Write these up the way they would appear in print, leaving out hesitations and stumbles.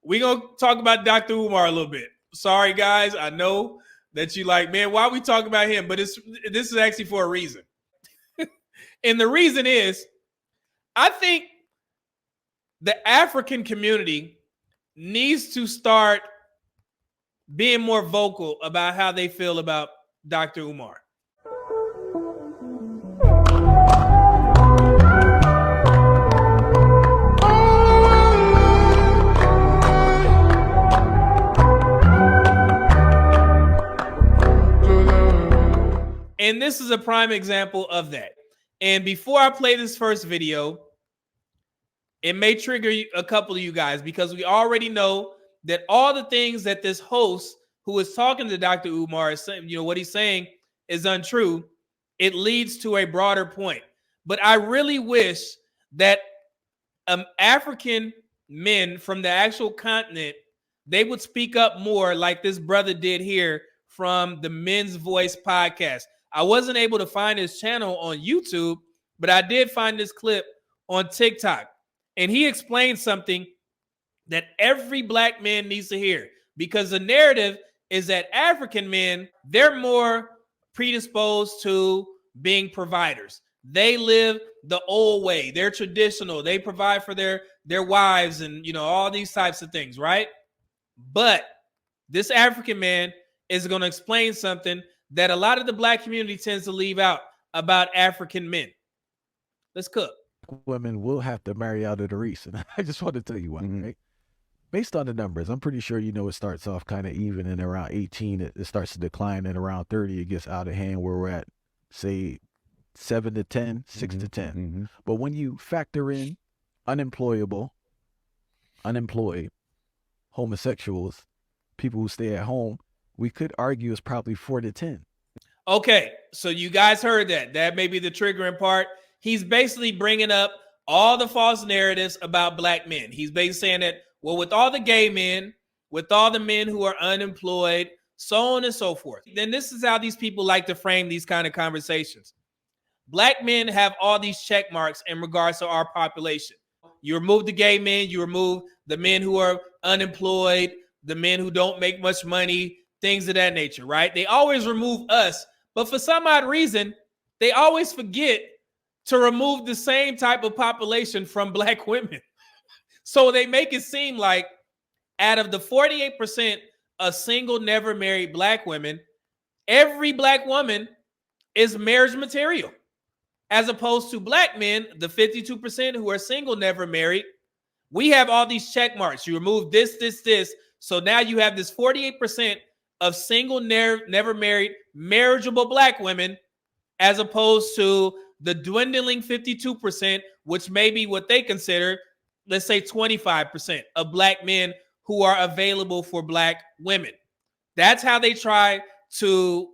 we're going to talk about Dr. Umar a little bit. Sorry, guys. I know that you like, man, why are we talking about him? But this is actually for a reason. And the reason is, I think the African community needs to start being more vocal about how they feel about Dr. Umar. And this is a prime example of that. And before I play this first video, it may trigger a couple of you guys because we already know that all the things that this host who is talking to Dr. Umar is saying, what he's saying is untrue. It leads to a broader point. But I really wish that African men from the actual continent, they would speak up more like this brother did here from the Men's Voice podcast. I wasn't able to find his channel on YouTube, but I did find this clip on TikTok. And he explained something that every black man needs to hear, because the narrative is that African men, they're more predisposed to being providers. They live the old way. They're traditional. They provide for their wives and, all these types of things, right? But this African man is going to explain something that a lot of the black community tends to leave out about African men. Let's cook. Women will have to marry out of the race. And I just want to tell you why, right? Based on the numbers, I'm pretty sure it starts off kind of even and around 18. It starts to decline, and around 30, it gets out of hand where we're at, say, 7 to 10, 6 to 10. But when you factor in unemployed, homosexuals, people who stay at home, we could argue it's probably 4 to 10. Okay, so you guys heard that. That may be the triggering part. He's basically bringing up all the false narratives about black men. He's basically saying that, well, with all the gay men, with all the men who are unemployed, so on and so forth. Then this is how these people like to frame these kind of conversations. Black men have all these check marks in regards to our population. You remove the gay men, you remove the men who are unemployed, the men who don't make much money, things of that nature, right? They always remove us, but for some odd reason, they always forget to remove the same type of population from black women. So they make it seem like out of the 48% of single, never married black women, every black woman is marriage material, as opposed to black men, the 52% who are single, never married. We have all these check marks. You remove this. So now you have this 48% of single, never married, marriageable black women, as opposed to the dwindling 52%, which may be what they consider, let's say 25% of black men who are available for black women. That's how they try to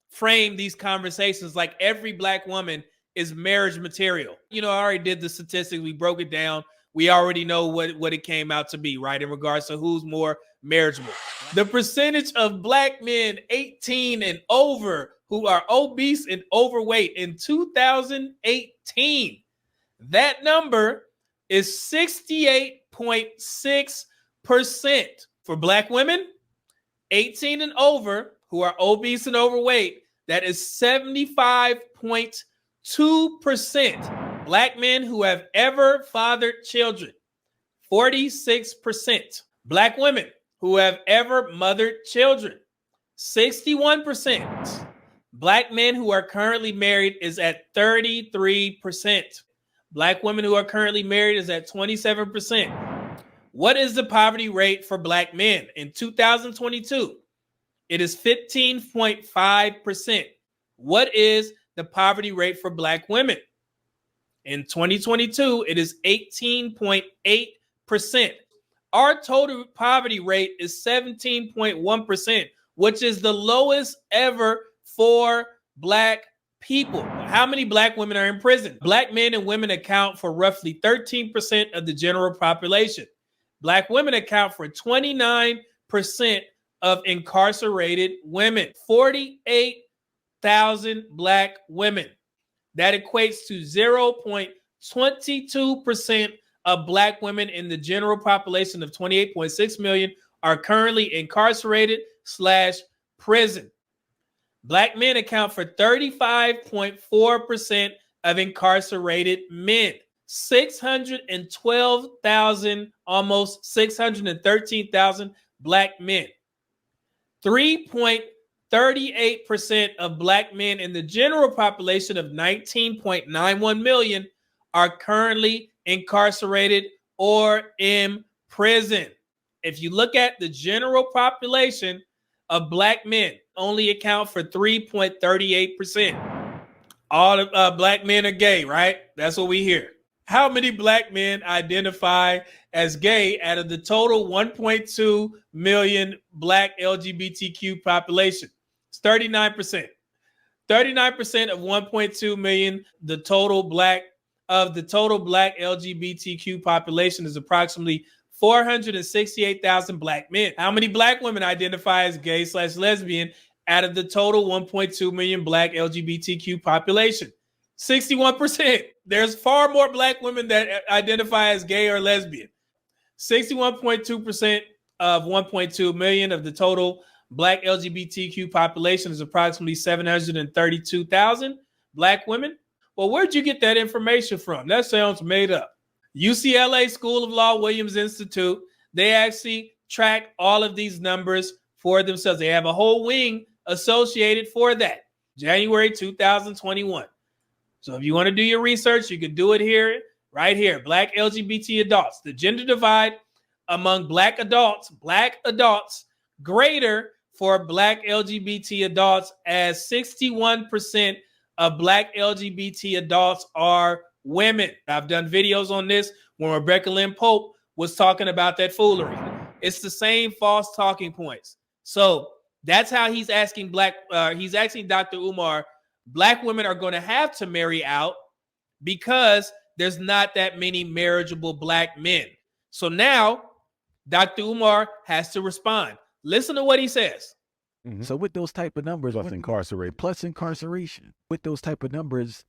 frame these conversations, like every black woman is marriage material. I already did the statistics. We broke it down. We already know what it came out to be, right, in regards to who's more marriageable. The percentage of black men 18 and over who are obese and overweight in 2018, that number is 68.6%. For black women 18 and over who are obese and overweight, that is 75.2%. Black men who have ever fathered children, 46%. Black women who have ever mothered children, 61%. Black men who are currently married is at 33%. Black women who are currently married is at 27%. What is the poverty rate for black men in 2022? It is 15.5%. What is the poverty rate for black women? In 2022, it is 18.8%. Our total poverty rate is 17.1%, which is the lowest ever for black people. How many black women are in prison? Black men and women account for roughly 13% of the general population. Black women account for 29% of incarcerated women. 48,000 black women. That equates to 0.22% of black women in the general population of 28.6 million are currently incarcerated / prison. Black men account for 35.4% of incarcerated men. 612,000, almost 613,000 black men. 3.38% of black men in the general population of 19.91 million are currently incarcerated or in prison. If you look at the general population of black men, only account for 3.38%. All black men are gay, right? That's what we hear. How many black men identify as gay out of the total 1.2 million black LGBTQ population? It's 39%. 39% of 1.2 million, the total black LGBTQ population is approximately 468,000 black men. How many black women identify as gay / lesbian out of the total 1.2 million black LGBTQ population? 61%. There's far more black women that identify as gay or lesbian. 61.2% of 1.2 million of the total black LGBTQ population is approximately 732,000 black women. Well, where'd you get that information from? That sounds made up. UCLA School of Law, Williams Institute, they actually track all of these numbers for themselves. They have a whole wing associated for that. January 2021. So if you want to do your research, you can do it here, right here. Black LGBT adults. The gender divide among black adults greater for black LGBT adults, as 61% of black LGBT adults are women. I've done videos on this when Rebecca Lynn Pope was talking about that foolery. It's the same false talking points. So that's how he's asking Dr. Umar, black women are going to have to marry out because there's not that many marriageable black men. So now Dr. Umar has to respond. Listen to what he says. Mm-hmm. So with those type of numbers, plus incarceration, with those type of numbers,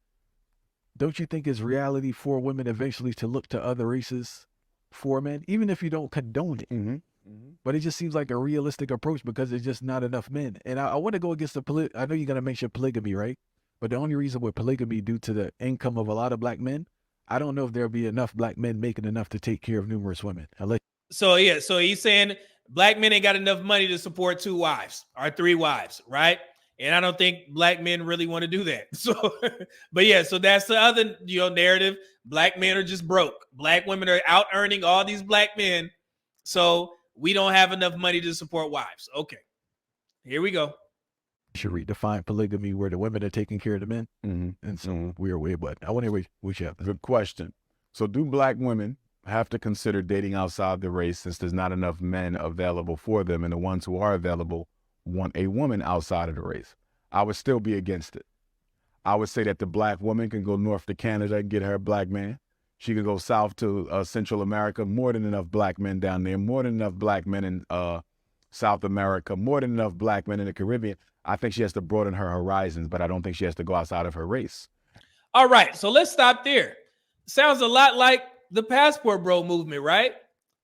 don't you think it's reality for women eventually to look to other races for men, even if you don't condone it? Mm-hmm. Mm-hmm. But it just seems like a realistic approach because there's just not enough men. And I want to go against the I know you're going to mention polygamy, right? But the only reason with polygamy, due to the income of a lot of black men, I don't know if there'll be enough black men making enough to take care of numerous women. So he's saying black men ain't got enough money to support 2 wives or 3 wives, right? And I don't think black men really want to do that. So, but yeah, so that's the other narrative. Black men are just broke. Black women are out earning all these black men. So we don't have enough money to support wives. Okay, here we go. Should redefine polygamy where the women are taking care of the men in some weird way, but I wonder which have. Good question. So do black women have to consider dating outside the race since there's not enough men available for them, and the ones who are available want a woman outside of the race? I would still be against it. I would say that the black woman can go north to Canada and get her a black man. She can go south to Central America, more than enough black men down there, more than enough black men in South America, more than enough black men in the Caribbean. I think she has to broaden her horizons, but I don't think she has to go outside of her race. All right, so let's stop there. Sounds a lot like the passport bro movement, right?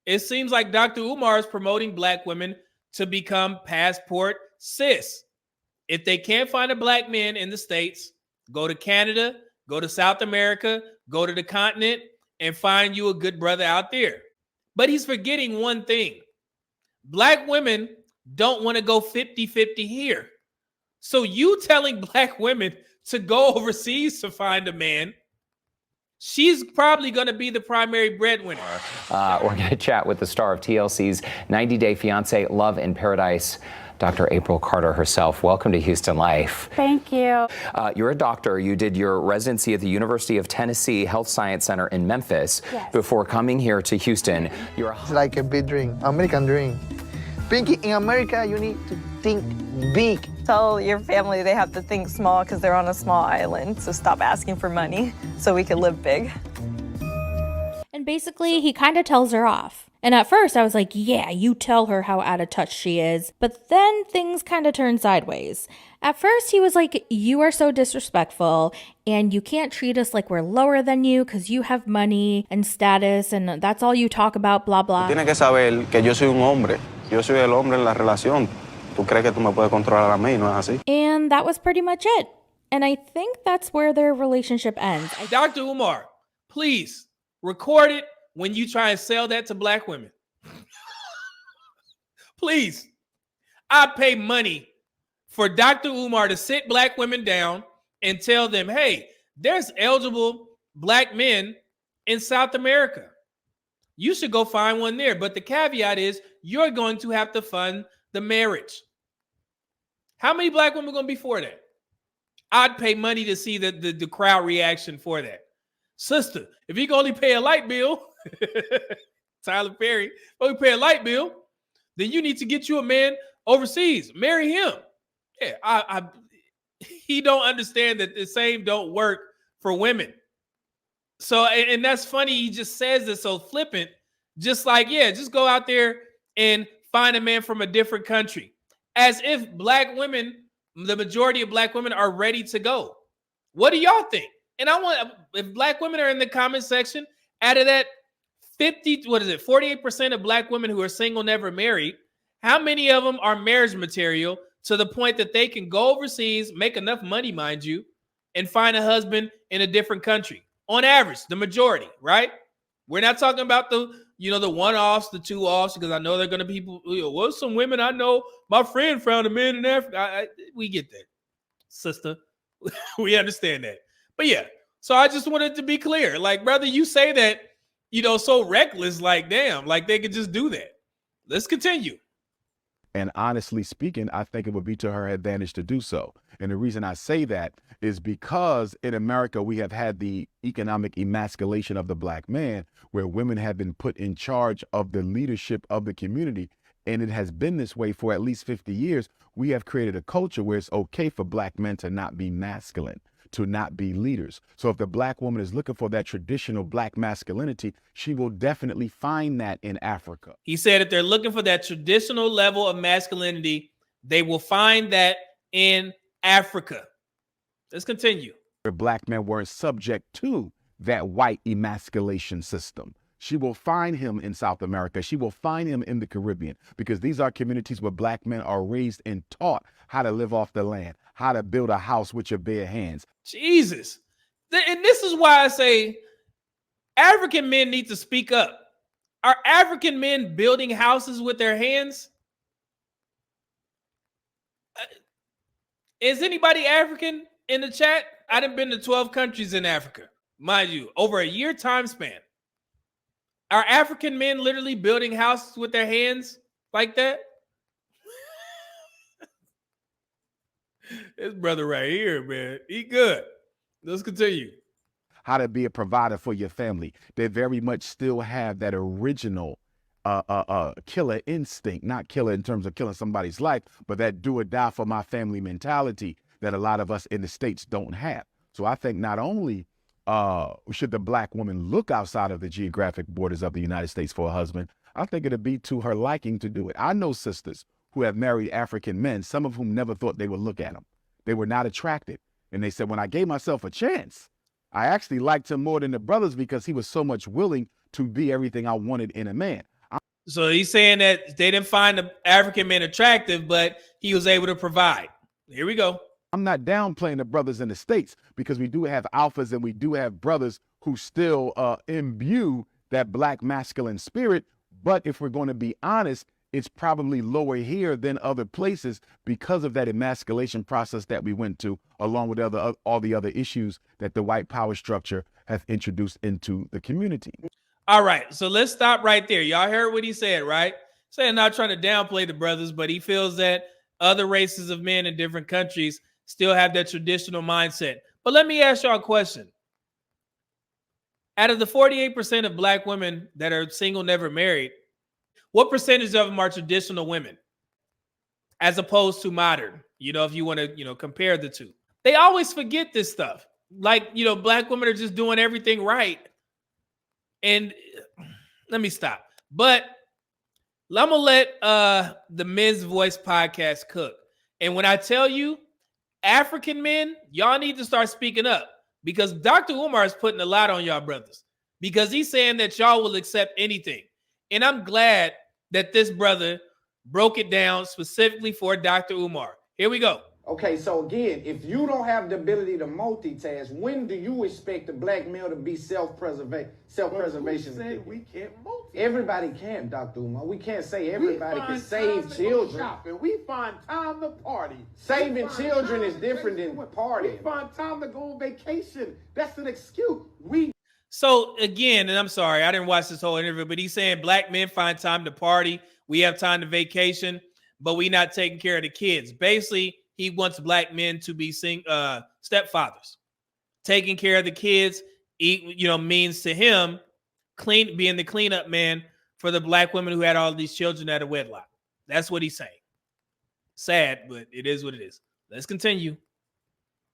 It seems like Dr. Umar is promoting black women to become passport cis. If they can't find a black man in the States, go to Canada, go to South America, go to the continent, and find you a good brother out there. But he's forgetting one thing. Black women don't want to go 50-50 here. So you telling black women to go overseas to find a man, she's probably going to be the primary breadwinner. We're going to chat with the star of TLC's 90-Day Fiancé Love in Paradise, Dr. April Carter herself. Welcome to Houston Life. Thank you. You're a doctor. You did your residency at the University of Tennessee Health Science Center in Memphis before coming here to Houston. It's like a big dream, American dream. Pinky, in America, you need to think big. Tell your family they have to think small because they're on a small island, so stop asking for money so we can live big. And basically, he kind of tells her off. And at first I was like, yeah, you tell her how out of touch she is. But then things kind of turned sideways. At first he was like, you are so disrespectful and you can't treat us like we're lower than you because you have money and status and that's all you talk about, blah, blah. Tienes que saber que yo soy un hombre. Yo soy el hombre en la relación. ¿Tú crees que tú me puedes controlar a mí? No es así. And that was pretty much it. And I think that's where their relationship ends. Dr. Umar, please record it when you try and sell that to black women. Please. I pay money for Dr. Umar to sit black women down and tell them, hey, there's eligible black men in South America. You should go find one there. But the caveat is you're going to have to fund the marriage. How many black women are going to be for that? I'd pay money to see the crowd reaction for that. Sister, if you can only pay a light bill, Tyler Perry, only pay a light bill, then you need to get you a man overseas. Marry him. Yeah, he don't understand that the same don't work for women. So, and that's funny. He just says it so flippant, just like, yeah, just go out there and find a man from a different country. As if black women, the majority of black women are ready to go. What do y'all think? And I want, if black women are in the comment section, out of that 48% of black women who are single, never married, how many of them are marriage material to the point that they can go overseas, make enough money, mind you, and find a husband in a different country? On average, the majority, right? We're not talking about the one-offs, the two-offs, because I know there are going to be people, well, some women I know, my friend found a man in Africa. We get that, sister. We understand that. But yeah, so I just wanted to be clear. Like, brother, you say that, so reckless, like, damn, like they could just do that. Let's continue. And honestly speaking, I think it would be to her advantage to do so. And the reason I say that is because in America, we have had the economic emasculation of the black man, where women have been put in charge of the leadership of the community. And it has been this way for at least 50 years. We have created a culture where it's okay for black men to not be masculine, to not be leaders. So if the black woman is looking for that traditional black masculinity, she will definitely find that in Africa. He said if they're looking for that traditional level of masculinity, they will find that in Africa. Let's continue. Where black men weren't subject to that white emasculation system. She will find him in South America. She will find him in the Caribbean, because these are communities where black men are raised and taught how to live off the land, how to build a house with your bare hands. Jesus. And this is why I say African men need to speak up. Are African men building houses with their hands? Is anybody African in the chat? I done been to 12 countries in Africa, mind you, over a year time span. Are African men literally building houses with their hands like that? This brother right here, man, he good. Let's continue. How to be a provider for your family. They very much still have that original killer instinct, not killer in terms of killing somebody's life, but that do or die for my family mentality that a lot of us in the States don't have. So I think not only should the black woman look outside of the geographic borders of the United States for a husband, I think it'd be to her liking to do it. I know sisters who have married African men, some of whom never thought they would look at them. They were not attracted. And they said, when I gave myself a chance, I actually liked him more than the brothers because he was so much willing to be everything I wanted in a man. So he's saying that they didn't find the African men attractive, but he was able to provide. Here we go. I'm not downplaying the brothers in the States, because we do have alphas and we do have brothers who still imbue that black masculine spirit. But if we're going to be honest, it's probably lower here than other places because of that emasculation process that we went to, along with all the other issues that the white power structure has introduced into the community. All right, so let's stop right there. Y'all heard what he said, right? Saying not trying to downplay the brothers, but he feels that other races of men in different countries still have that traditional mindset. But let me ask y'all a question. Out of the 48% of black women that are single, never married, what percentage of them are traditional women as opposed to modern? If you want to, compare the two. They always forget this stuff. Like, black women are just doing everything right. And let me stop. But I'm gonna let the Men's Voice podcast cook. And when I tell you, African men, y'all need to start speaking up, because Dr. Umar is putting a lot on y'all brothers, because he's saying that y'all will accept anything. And I'm glad that this brother broke it down specifically for Dr. Umar. Here we go. Okay, so again, if you don't have the ability to multitask, when do you expect a black male to be self-preservation? Said we can't multitask. Everybody can, Dr. Umar. We can't say everybody can save children. And we find time to party. Saving children is different than partying. We find time to go on vacation. That's an excuse. So again, and I'm sorry, I didn't watch this whole interview, but he's saying black men find time to party. We have time to vacation, but we not taking care of the kids. Basically, he wants black men to be stepfathers. Taking care of the kids, means to him being the cleanup man for the black women who had all these children out of wedlock. That's what he's saying. Sad, but it is what it is. Let's continue.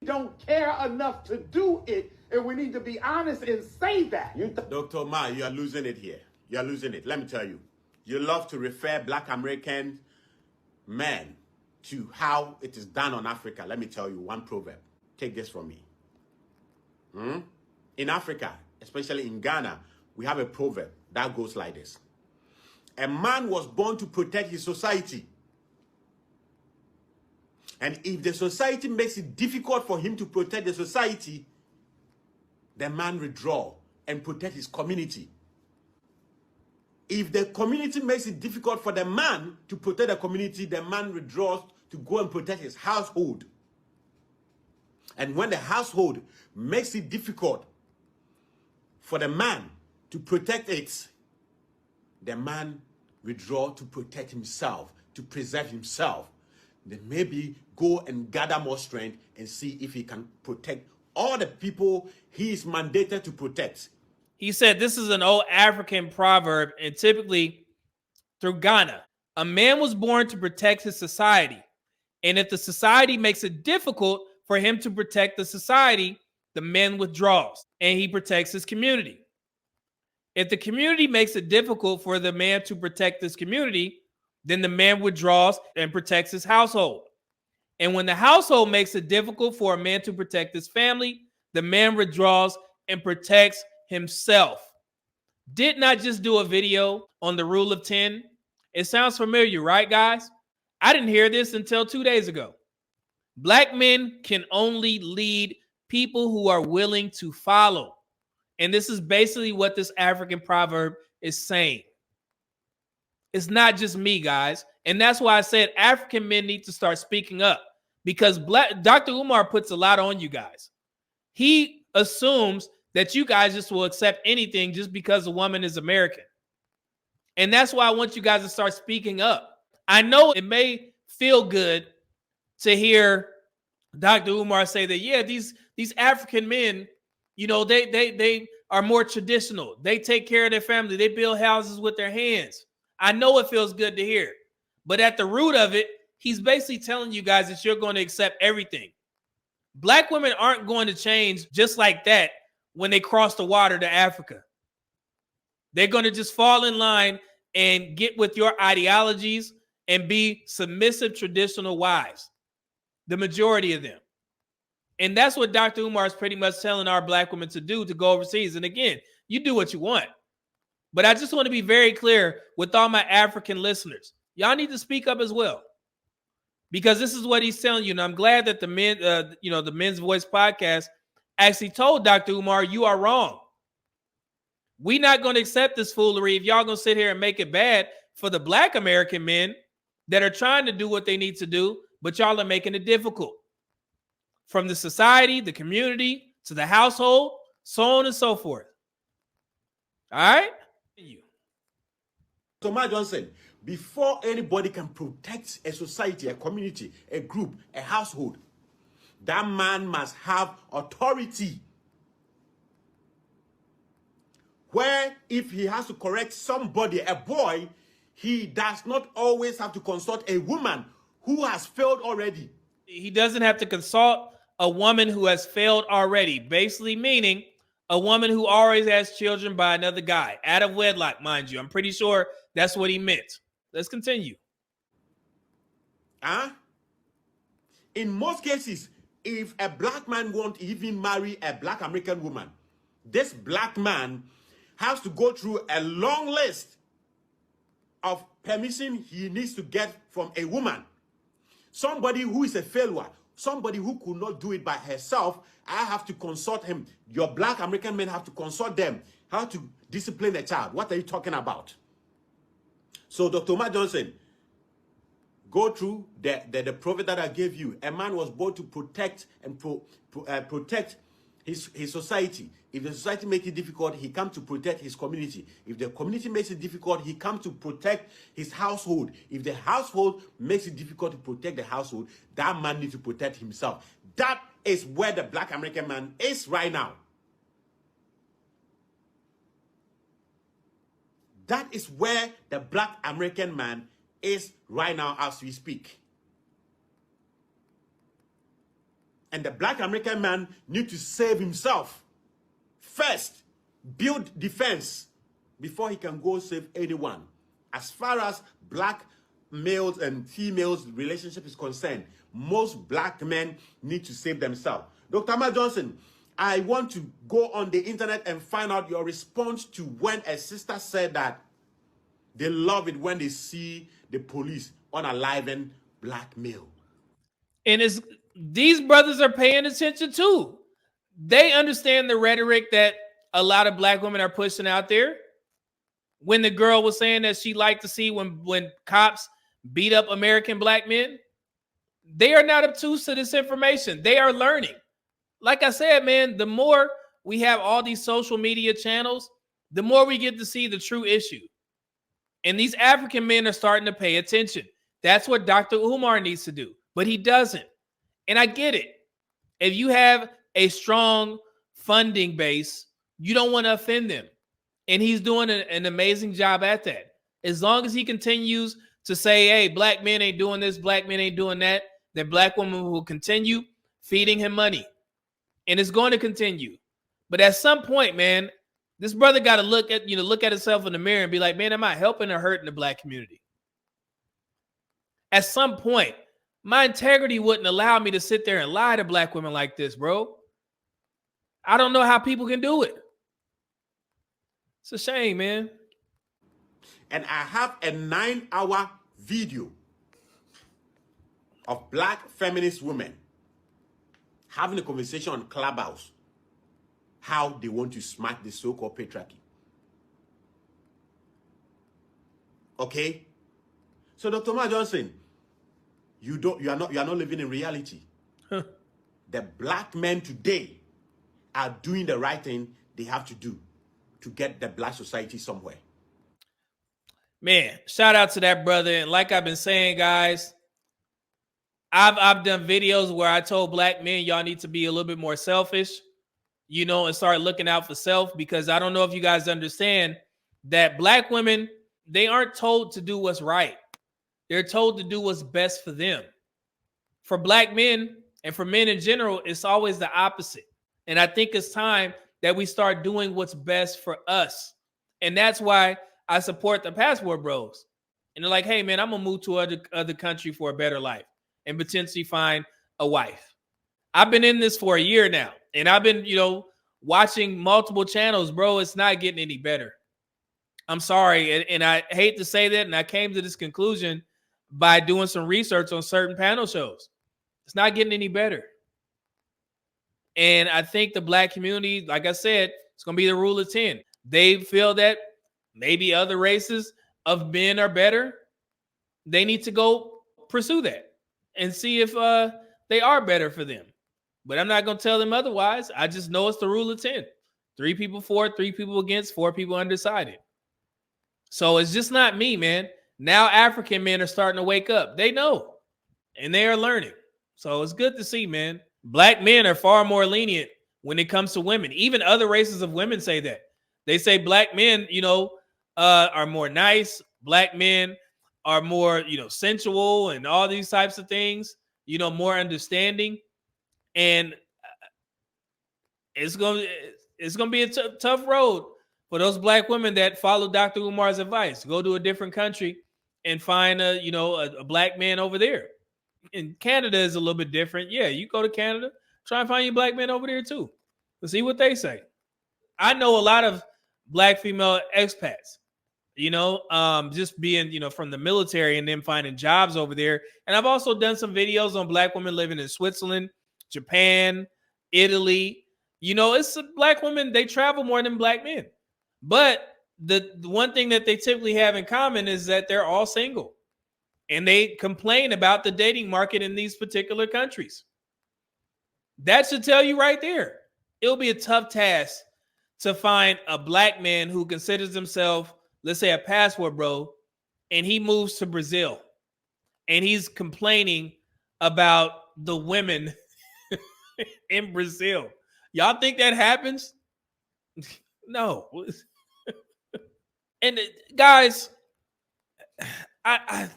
Don't care enough to do it, and we need to be honest and say that. Dr. Umar, you are losing it here. You are losing it. Let me tell you. You love to refer black American men to how it is done on Africa. Let me tell you one proverb. Take this from me. In Africa, especially in Ghana, we have a proverb that goes like this. A man was born to protect his society. And if the society makes it difficult for him to protect the society, the man withdraw and protect his community. If the community makes it difficult for the man to protect the community, the man withdraws to go and protect his household. And when the household makes it difficult for the man to protect it, the man withdraw to protect himself, to preserve himself. Then maybe go and gather more strength and see if he can protect all the people he is mandated to protect. He said this is an old African proverb, and typically through Ghana, a man was born to protect his society. And if the society makes it difficult for him to protect the society, the man withdraws and he protects his community. If the community makes it difficult for the man to protect this community, then the man withdraws and protects his household. And when the household makes it difficult for a man to protect his family, the man withdraws and protects himself. Didn't I just do a video on the rule of 10? It sounds familiar, right, guys? I didn't hear this until 2 days ago. Black men can only lead people who are willing to follow. And this is basically what this African proverb is saying. It's not just me, guys. And that's why I said African men need to start speaking up, because Dr. Umar puts a lot on you guys. He assumes that you guys just will accept anything just because a woman is American. And that's why I want you guys to start speaking up. I know it may feel good to hear Dr. Umar say that, yeah, these African men, they are more traditional. They take care of their family. They build houses with their hands. I know it feels good to hear. But at the root of it, he's basically telling you guys that you're going to accept everything. Black women aren't going to change just like that when they cross the water to Africa. They're going to just fall in line and get with your ideologies and be submissive traditional wives. The majority of them. And that's what Dr. Umar is pretty much telling our black women to do, to go overseas. And again, you do what you want. But I just want to be very clear with all my African listeners. Y'all need to speak up as well. Because this is what he's telling you. And I'm glad that the Men's Voice podcast actually told Dr. Umar, you are wrong. We're not going to accept this foolery if y'all going to sit here and make it bad for the black American men that are trying to do what they need to do, but y'all are making it difficult. From the society, the community, to the household, so on and so forth. All right? Thomas Johnson, before anybody can protect a society, a community, a group, a household, that man must have authority. Where if he has to correct somebody, a boy, he does not always have to consult a woman who has failed already. He doesn't have to consult a woman who has failed already, basically meaning A woman who always has children by another guy, out of wedlock, mind you. I'm pretty sure that's what he meant. Let's continue. In most cases, if a black man won't even marry a black American woman, this black man has to go through a long list of permission he needs to get from a woman. Somebody who is a failure, somebody who could not do it by herself, I have to consult him. Your black American men have to consult them how to discipline a child. What are you talking about? So, Dr. Umar Johnson, go through the proverb that I gave you. A man was born to protect and protect his society. If the society makes it difficult, he comes to protect his community. If the community makes it difficult, he comes to protect his household. If the household makes it difficult to protect the household, that man needs to protect himself. That is where the black American man is right now. That is where the black American man is right now as we speak. And the black American man needs to save himself first, build defense before he can go save anyone. As far as black males and females relationship is concerned, most black men need to save themselves. Dr. Umar Johnson, I want to go on the internet and find out your response to when a sister said that they love it when they see the police unaliven black male. And these brothers are paying attention too. They understand the rhetoric that a lot of black women are pushing out there. When the girl was saying that she liked to see when cops beat up American black men, they are not obtuse to this information. They are learning. Like I said, man, the more we have all these social media channels, the more we get to see the true issue. And these African men are starting to pay attention. That's what Dr. Umar needs to do, but he doesn't. And I get it. If you have a strong funding base, you don't want to offend them. And he's doing an amazing job at that. As long as he continues to say, hey, black men ain't doing this, black men ain't doing that, then black women will continue feeding him money. And it's going to continue. But at some point, man, this brother got to look at himself in the mirror and be like, man, am I helping or hurting the black community? At some point, my integrity wouldn't allow me to sit there and lie to black women like this, bro. I don't know how people can do it. It's a shame, man. And I have a 9-hour video of black feminist women having a conversation on Clubhouse, how they want to smack the so-called patriarchy. Okay? So, Dr. Umar Johnson, you are not living in reality. Huh. The black men today are doing the right thing they have to do to get the black society somewhere. Man, shout out to that brother. And like I've been saying, guys, I've done videos where I told black men, y'all need to be a little bit more selfish, and start looking out for self, because I don't know if you guys understand that black women, they aren't told to do what's right. They're told to do what's best for them. For black men and for men in general, it's always the opposite. And I think it's time that we start doing what's best for us. And that's why I support the Passport Bros. And they're like, hey, man, I'm going to move to other country for a better life and potentially find a wife. I've been in this for a year now, and I've been, watching multiple channels, bro. It's not getting any better. I'm sorry. And I hate to say that. And I came to this conclusion by doing some research on certain panel shows. It's not getting any better. And I think the black community, like I said, it's going to be the rule of 10. They feel that maybe other races of men are better. They need to go pursue that and see if they are better for them. But I'm not going to tell them otherwise. I just know it's the rule of 10. 3 people for, 3 people against, 4 people undecided. So it's just not me, man. Now African men are starting to wake up. They know, and they are learning. So it's good to see, man. Black men are far more lenient when it comes to women. Even other races of women say that. They say black men, are more nice. Black men are more, sensual and all these types of things, more understanding. And it's going to be a tough road for those black women that follow Dr. Umar's advice. Go to a different country and find a black man over there. And Canada is a little bit different. Yeah, you go to Canada, try and find your black man over there too. Let's see what they say. I know a lot of black female expats, just being, from the military and then finding jobs over there. And I've also done some videos on black women living in Switzerland, Japan, Italy. It's black women, they travel more than black men. But the one thing that they typically have in common is that they're all single. And they complain about the dating market in these particular countries. That should tell you right there. It'll be a tough task to find a black man who considers himself, let's say, a passport bro, and he moves to Brazil. And he's complaining about the women in Brazil. Y'all think that happens? No. And guys, I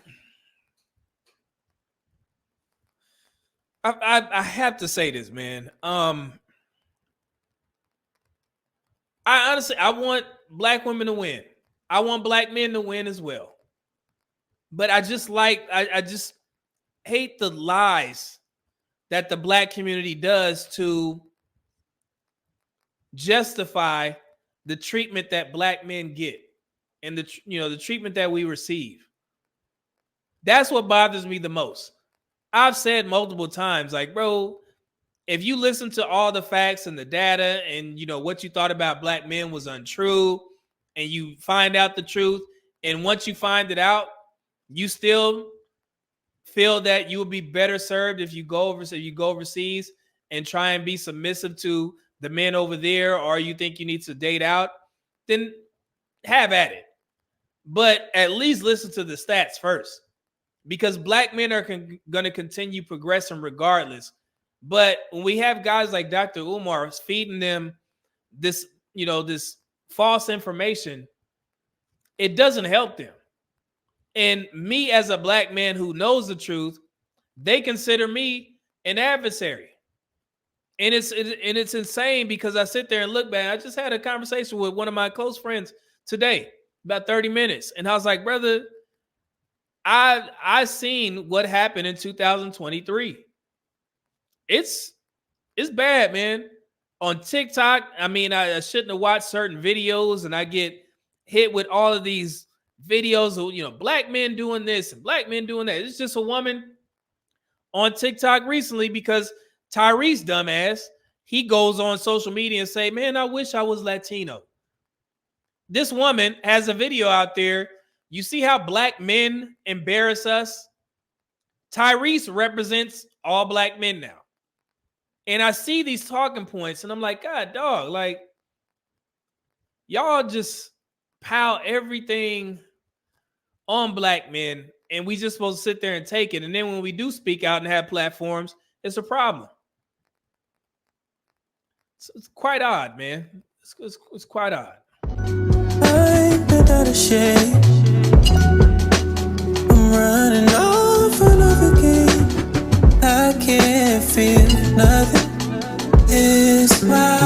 have to say this, man. I honestly want black women to win. I want black men to win as well. But I just hate the lies that the black community does to justify the treatment that black men get and the treatment that we receive. That's what bothers me the most. I've said multiple times, like, bro, if you listen to all the facts and the data and what you thought about black men was untrue, and you find out the truth, and once you find it out, you still feel that you would be better served if you go overseas and try and be submissive to the men over there, or you think you need to date out, then have at it. But at least listen to the stats first, because black men are going to continue progressing regardless. But when we have guys like Dr. Umar feeding them this false information, it doesn't help them. And me as a black man who knows the truth, they consider me an adversary. And it's insane, because I sit there and look back. I just had a conversation with one of my close friends today, about 30 minutes. And I was like, brother, I seen what happened in 2023. It's bad, man. On TikTok, I shouldn't have watched certain videos, and I get hit with all of these videos of, black men doing this and black men doing that. It's just a woman on TikTok recently, because Tyrese, dumbass, he goes on social media and say, man, I wish I was Latino. This woman has a video out there. You see how black men embarrass us? Tyrese represents all black men now. And I see these talking points, and I'm like, God, dog, like, y'all just pile everything on black men, and we just supposed to sit there and take it. And then when we do speak out and have platforms, it's a problem. It's quite odd, man. It's quite odd. I'm without a shade. I'm running off another game. I can't feel nothing. It's my